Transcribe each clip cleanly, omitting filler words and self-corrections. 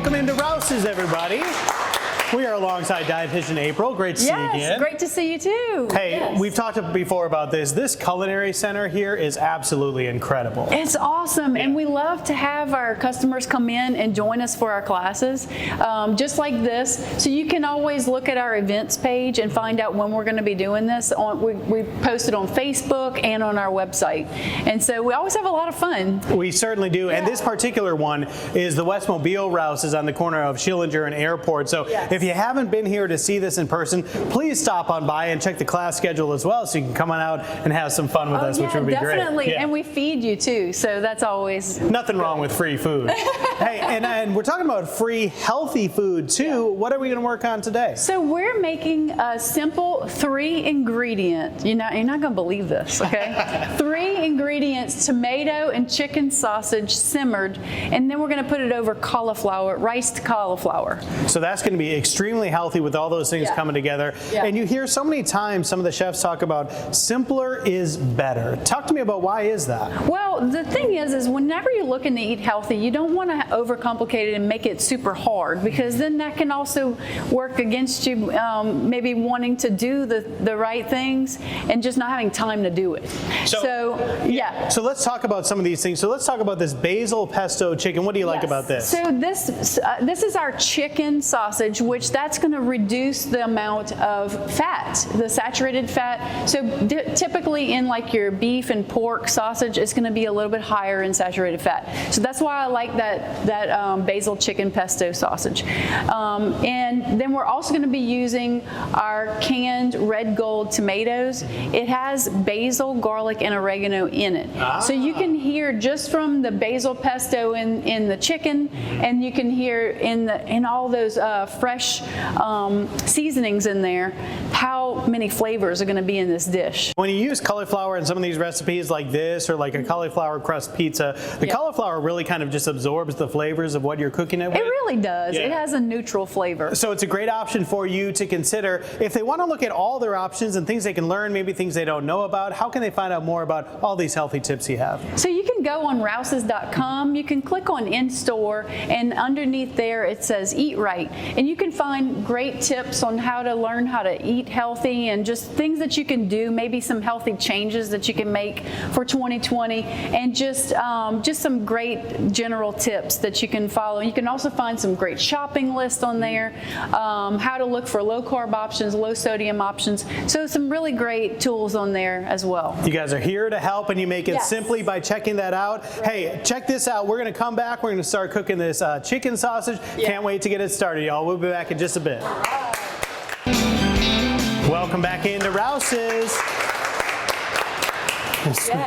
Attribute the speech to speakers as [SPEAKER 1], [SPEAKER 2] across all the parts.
[SPEAKER 1] Welcome into Rouse's, everybody. We are alongside dietitian April. Great to see you again.
[SPEAKER 2] Great to see you too.
[SPEAKER 1] Hey, we've talked before about this. This culinary center here is absolutely incredible.
[SPEAKER 2] It's awesome, and we love to have our customers come in and join us for our classes, just like this. So you can always look at our events page and find out when we're going to be doing this. We post it on Facebook and on our website, and so we always have a lot of fun.
[SPEAKER 1] We certainly do, and this particular one is the West Mobile Rouse's on the corner of Schillinger and Airport. So if you haven't been here to see this in person, please stop on by and check the class schedule as well, so you can come on out and have some fun with us, which would be
[SPEAKER 2] definitely.
[SPEAKER 1] great.
[SPEAKER 2] And we feed you too, so that's always
[SPEAKER 1] nothing wrong with free food. Hey, and we're talking about free healthy food too. What are we going to work on today?
[SPEAKER 2] So we're making a simple 3-ingredient. You're not going to believe this, okay? 3 ingredients: tomato and chicken sausage simmered, and then we're going to put it over cauliflower, riced cauliflower.
[SPEAKER 1] So that's going to be extremely healthy with all those things coming together. And you hear so many times some of the chefs talk about simpler is better. Talk to me about why is that?
[SPEAKER 2] Well, the thing is whenever you're looking to eat healthy, you don't want to overcomplicate it and make it super hard, because then that can also work against you, maybe wanting to do the right things and just not having time to do it. So let's talk about some of these things. So let's talk about this basil pesto chicken. What do you like about this? So this is our chicken sausage, which that's going to reduce the amount of fat, the saturated fat. So typically in like your beef and pork sausage, it's going to be a little bit higher in saturated fat. So that's why I like that basil chicken pesto sausage. And then we're also going to be using our canned red gold tomatoes. It has basil, garlic, and oregano in it. So you can hear just from the basil pesto in the chicken, and you can hear in all those fresh seasonings in there how many flavors are going to be in this dish.
[SPEAKER 1] When you use cauliflower in some of these recipes like this, or like a cauliflower crust pizza, the cauliflower really kind of just absorbs the flavors of what you're cooking it with.
[SPEAKER 2] It really does. It has a neutral flavor.
[SPEAKER 1] So it's a great option for you to consider. If they want to look at all their options and things they can learn, maybe things they don't know about, how can they find out more about all these healthy tips you have?
[SPEAKER 2] So you can go on rouses.com, you can click on in-store, and underneath there it says Eat Right. And you can find great tips on how to learn how to eat healthy and just things that you can do, maybe some healthy changes that you can make for 2020, and just some great general tips that you can follow. You can also find some great shopping lists on there, how to look for low carb options, low sodium options. So some really great tools on there as well.
[SPEAKER 1] You guys are here to help, and you make it simply by checking that out. Hey, check this out. We're going to come back. We're going to start cooking this chicken sausage. Can't wait to get it started, y'all. We'll be back in just a bit. Welcome back into Rouse's.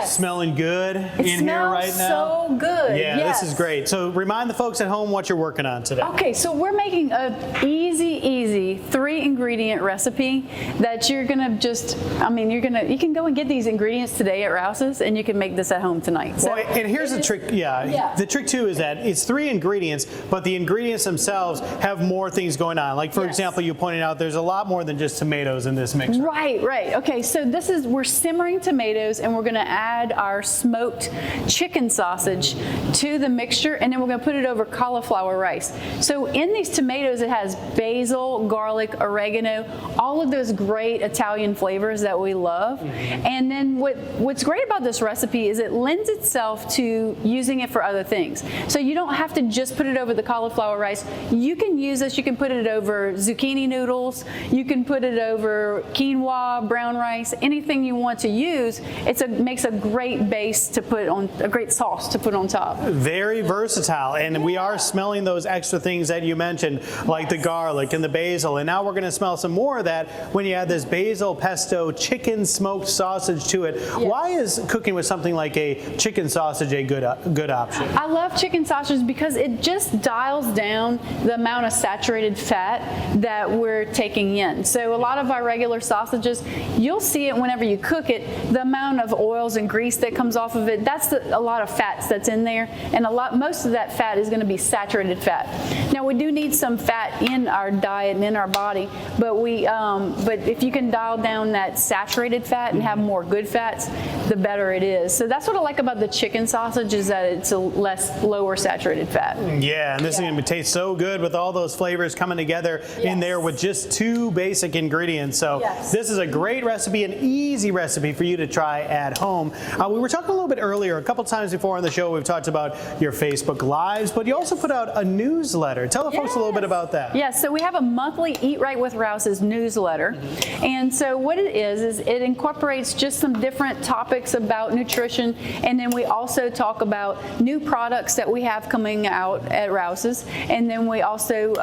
[SPEAKER 1] Smelling good in here right now.
[SPEAKER 2] So good.
[SPEAKER 1] Yeah, this is great. So remind the folks at home what you're working on today.
[SPEAKER 2] Okay, so we're making an easy 3-ingredient recipe that you're gonna you can go and get these ingredients today at Rouse's, and you can make this at home tonight. So
[SPEAKER 1] well, and here's the trick. The trick too is that it's 3 ingredients, but the ingredients themselves have more things going on. Like for example, you pointed out there's a lot more than just tomatoes in this mix.
[SPEAKER 2] Right. Okay, so we're simmering tomatoes, and we're going to add our smoked chicken sausage to the mixture, and then we're going to put it over cauliflower rice. So in these tomatoes, it has basil, garlic, oregano, all of those great Italian flavors that we love. And then what's great about this recipe is it lends itself to using it for other things. So you don't have to just put it over the cauliflower rice. You can use this, you can put it over zucchini noodles, you can put it over quinoa, brown rice, anything you want to use. It makes a great base to put on, a great sauce to put on top.
[SPEAKER 1] Very versatile, and we are smelling those extra things that you mentioned, like the garlic and the basil, and now we're going to smell some more of that when you add this basil pesto chicken smoked sausage to it. Why is cooking with something like a chicken sausage a good option?
[SPEAKER 2] I love chicken sausage because it just dials down the amount of saturated fat that we're taking in. So a lot of our regular sausages, you'll see it whenever you cook it, the amount of oils and grease that comes off of it. That's a lot of fats that's in there, and most of that fat is going to be saturated fat. Now we do need some fat in our diet and in our body, but if you can dial down that saturated fat and have more good fats, the better it is. So that's what I like about the chicken sausage, is that it's a lower saturated fat.
[SPEAKER 1] Yeah, and this is going to taste so good with all those flavors coming together in there with just 2 basic ingredients. So this is a great recipe, an easy recipe for you to try at home. We were talking a little bit earlier, a couple times before on the show, we've talked about your Facebook Lives, but you also put out a newsletter. Tell the folks a little bit about that.
[SPEAKER 2] Yes, so we have a monthly Eat Right with Rouse's newsletter. And so what it is it incorporates just some different topics about nutrition, and then we also talk about new products that we have coming out at Rouse's, and then we also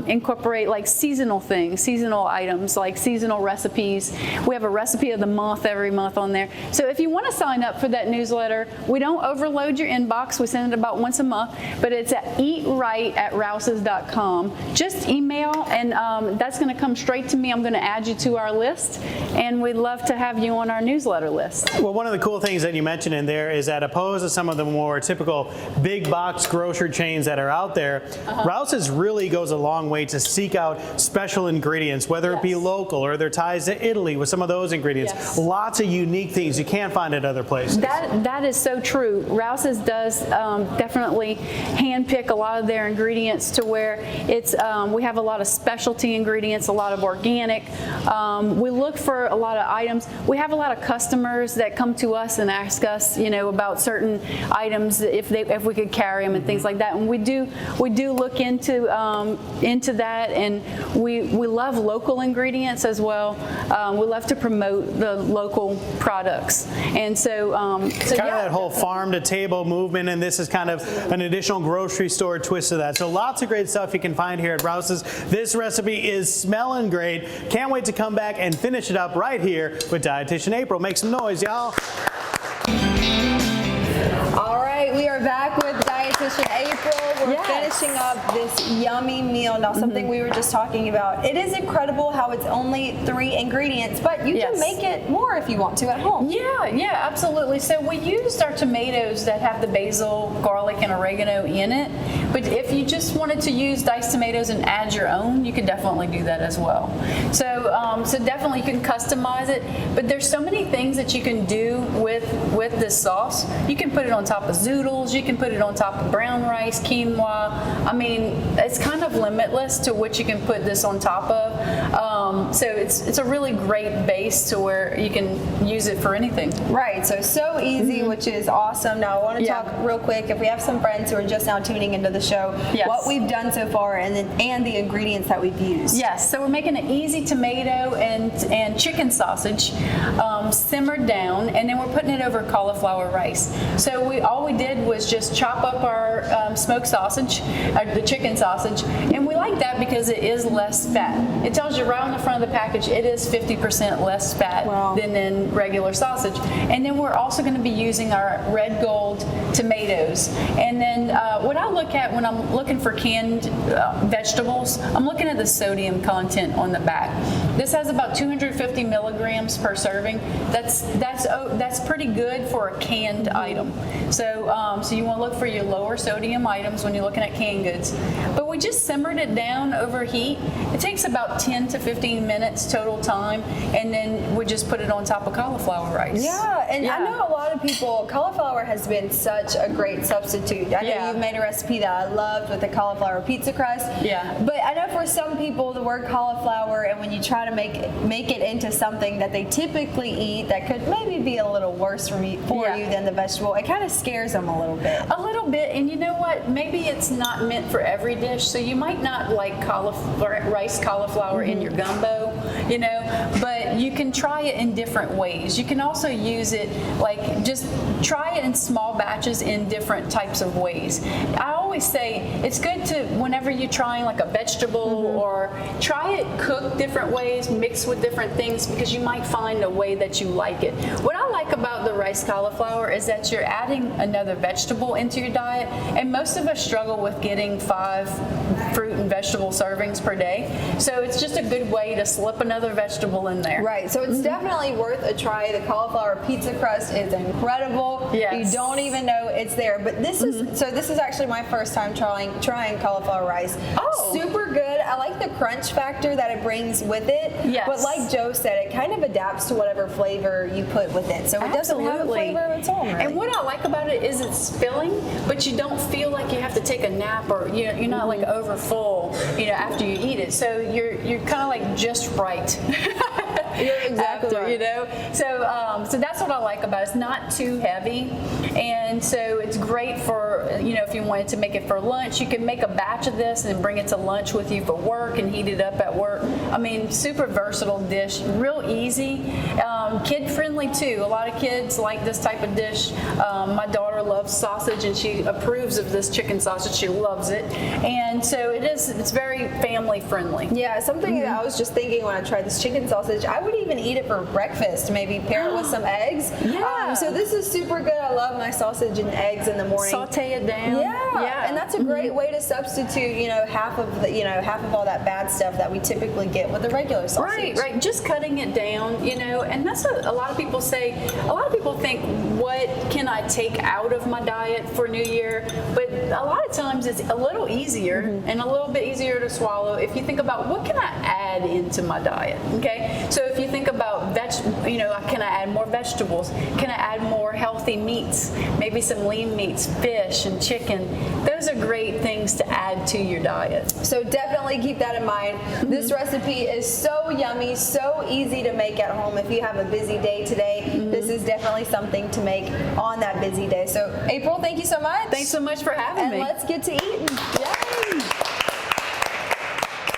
[SPEAKER 2] incorporate like seasonal things, seasonal items, like seasonal recipes. We have a recipe of the month every month on there. So if you want to sign up for that newsletter, we don't overload your inbox. We send it about once a month, but it's at eatright@rouses.com. Just email, and that's going to come straight to me. I'm going to add you to our list, and we'd love to have you on our newsletter list.
[SPEAKER 1] Well, one of the cool things that you mentioned in there is that opposed to some of the more typical big box grocery chains that are out there, Rouse's really goes a long way to seek out special ingredients, whether it be local or their ties to Italy with some of those ingredients. Lots of unique things you can't find at other places.
[SPEAKER 2] That is so true. Rouse's does definitely handpick a lot of their ingredients to where it's we have a lot of specialty ingredients, a lot of organic. We look for a lot of items. We have a lot of customers that come to us and ask us, about certain items if we could carry them and things like that. And we do look into that, and we love local ingredients as well. We love to promote the local products, and so
[SPEAKER 1] kind of that whole farm to table movement, and this is kind of an additional grocery store twist to that. So lots of great stuff you can find here at Rouse's. This recipe is smelling great. Can't wait to come back and finish it up right here with Dietitian April. Make some noise, y'all.
[SPEAKER 3] All right, we are back with Dietitian April. We're finishing up this yummy meal. Now, something we were just talking about. It is incredible how it's only 3 ingredients, but you can make it more if you want to at home.
[SPEAKER 2] Yeah, absolutely. So we used our tomatoes that have the basil, garlic, and oregano in it. But if you just wanted to use diced tomatoes and add your own, you could definitely do that as well. So definitely you can customize it. But there's so many things that you can do with this sauce. You can put it on top of zoodles. You can put it on top of brown rice, quinoa. I mean, it's kind of limitless to what you can put this on top of. So it's a really great base to where you can use it for anything.
[SPEAKER 3] Right, so easy, which is awesome. Now I want to talk real quick, if we have some friends who are just now tuning into the show, what we've done so far and the ingredients that we've used.
[SPEAKER 2] Yes, so we're making an easy tomato and chicken sausage simmered down, and then we're putting it over cauliflower rice. So all we did was just chop up our smoked sausage, the chicken sausage, and we like that because it is less fat. It tells you right on the front of the package it is 50% less fat than in regular sausage. And then we're also going to be using our red gold tomatoes. And then what I look at when I'm looking for canned vegetables, I'm looking at the sodium content on the back. This has about 250 milligrams per serving. That's pretty good for a canned item. So you want to look for your lower sodium items when you're looking at canned goods. But we just simmered it down over heat. It takes about 10 to 15 minutes total time, and then we just put it on top of cauliflower rice.
[SPEAKER 3] Yeah, and I know a lot of people, cauliflower has been such a great substitute. I know you've made a recipe that I loved with the cauliflower pizza crust.
[SPEAKER 2] Yeah.
[SPEAKER 3] But I know for some people the word cauliflower, and when you try to make it into something that they typically eat that could maybe be a little worse for you than the vegetable, it kind of scares them a little bit.
[SPEAKER 2] A little bit, and you know what? Maybe it's not meant for every dish, so you might not like rice cauliflower in your gumbo, but you can try it in different ways. You can also use it, just try it in small batches in different types of ways. I always say it's good to, whenever you're trying like a vegetable or try it cooked different ways, mixed with different things, because you might find a way that you like it. What I like about the rice cauliflower is that you're adding another vegetable into your diet, and most of us struggle with getting 5 fruit and vegetable servings per day. So it's just a good way to slip another vegetable in there.
[SPEAKER 3] Right, so it's definitely worth a try. The cauliflower pizza crust is incredible.
[SPEAKER 2] Yes.
[SPEAKER 3] You don't even know it's there. But this is, so this is actually my first time trying cauliflower rice.
[SPEAKER 2] Oh.
[SPEAKER 3] Super good. I like the crunch factor that it brings with it.
[SPEAKER 2] Yes.
[SPEAKER 3] But like Joe said, it kind of adapts to whatever flavor you put with it. So it doesn't have a
[SPEAKER 2] Absolutely.
[SPEAKER 3] flavor of its own. Really.
[SPEAKER 2] And what I like about it is it's filling, but you don't feel like you have to take a nap, or you're not like over full, after you eat it. So you're kind of like just right.
[SPEAKER 3] You're exactly right.
[SPEAKER 2] So that's what I like about it. It's not too heavy, and so it's great for, if you wanted to make it for lunch, you can make a batch of this and bring it to lunch with you for work and heat it up at work. I mean, super versatile dish, real easy, kid friendly too. A lot of kids like this type of dish. My daughter loves sausage and she approves of this chicken sausage. She loves it, and so it's very family friendly.
[SPEAKER 3] Yeah, something that I was just thinking when I tried this chicken sausage, I would even eat it for breakfast, maybe pair it with some eggs.
[SPEAKER 2] Yeah.
[SPEAKER 3] So this is super good. I love my sausage and eggs in the morning.
[SPEAKER 2] Saute it down.
[SPEAKER 3] Yeah. And that's a great way to substitute, half of all that bad stuff that we typically get with the regular sausage.
[SPEAKER 2] Right. Just cutting it down, and that's what a lot of people say. A lot of people think, what can I take out of my diet for New Year? But a lot of times it's a little easier and a little bit easier to swallow if you think about, what can I add into my diet? Okay, so if you think about can I add more vegetables? Can I add more healthy meats? Maybe some lean meats, fish and chicken. Those are great things to add to your diet.
[SPEAKER 3] So definitely keep that in mind. This recipe is so yummy, so easy to make at home. If you have a busy day today, this is definitely something to make on that busy day. So April, thank you so much.
[SPEAKER 2] Thanks so much for having me.
[SPEAKER 3] And let's get to eating.
[SPEAKER 2] Yay!